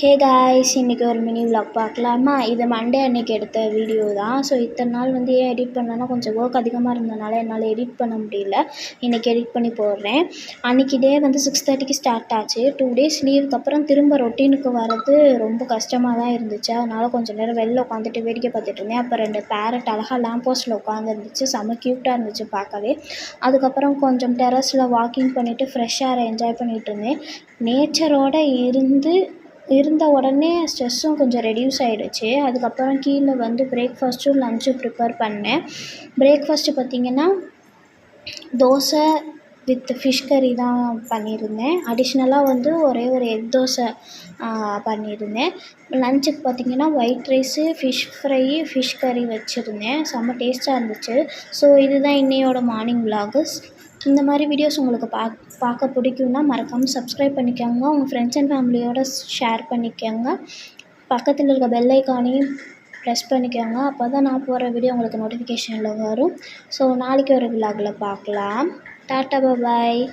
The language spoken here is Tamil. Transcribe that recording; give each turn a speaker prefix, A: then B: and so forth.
A: ஹே காய்ஸ், இன்றைக்கி ஒரு மினி விலாக் பார்க்கலாமா? இது மண்டே அன்றைக்கி எடுத்த வீடியோ தான். ஸோ இத்தனை நாள் ஏன் எடிட் பண்ணேன்னா கொஞ்சம் ஒர்க் அதிகமாக இருந்ததுனால என்னால் எடிட் பண்ண முடியல. இன்றைக்கி எடிட் பண்ணி போடுறேன். அன்றைக்கி டே 6:30க்கு ஸ்டார்ட் ஆச்சு. 2 days லீவுக்கு அப்புறம் திரும்ப ரொட்டீனுக்கு வர்றது ரொம்ப கஷ்டமாக தான் இருந்துச்சு. அதனால் கொஞ்சம் நேரம் வெளில உட்காந்துட்டு வேடிக்கை பார்த்துட்டு இருந்தேன். அப்போ 2 பேரட் அழகாக லேம்ப் போஸ்ட்டில் உட்காந்துருந்துச்சு. செம்ம க்யூட்டாக இருந்துச்சு பார்க்கவே. அதுக்கப்புறம் கொஞ்சம் டெரஸில் வாக்கிங் பண்ணிவிட்டு ஃப்ரெஷ் ஏரை என்ஜாய் பண்ணிகிட்டு இருந்தேன். நேச்சரோடு இருந்த உடனே ஸ்ட்ரெஸ்ஸும் கொஞ்சம் ரெடியூஸ் ஆகிடுச்சு. அதுக்கப்புறம் கீழே பிரேக்ஃபாஸ்ட்டும் லன்ச்சும் ப்ரிப்பேர் பண்ணேன். பிரேக்ஃபாஸ்ட்டு பார்த்திங்கன்னா தோசை வித் ஃபிஷ் கறி தான் பண்ணியிருந்தேன். அடிஷ்னலாக ஒரே ஒரு எக் தோசை பண்ணியிருந்தேன். லன்ச்சுக்கு பார்த்திங்கன்னா white rice, fish fry, fish கறி வச்சுருந்தேன். செம்ம டேஸ்ட்டாக இருந்துச்சு. ஸோ இதுதான் இன்னையோட மார்னிங் விலாகு. இந்த மாதிரி வீடியோஸ் உங்களுக்கு பார்க்க பிடிக்கும்னா மறக்காமல் சப்ஸ்கிரைப் பண்ணிக்கோங்க. உங்கள் ஃப்ரெண்ட்ஸ் அண்ட் ஃபேமிலியோடு ஷேர் பண்ணிக்கோங்க. பக்கத்தில் இருக்க பெல் ஐக்கானையும் ப்ரெஸ் பண்ணிக்கோங்க. அப்போ தான் நான் போடுற வீடியோ உங்களுக்கு நோட்டிஃபிகேஷனில் வரும். ஸோ நாளைக்கு ஒரு விலாகில் பார்க்கலாம். டாட்டா பாய்.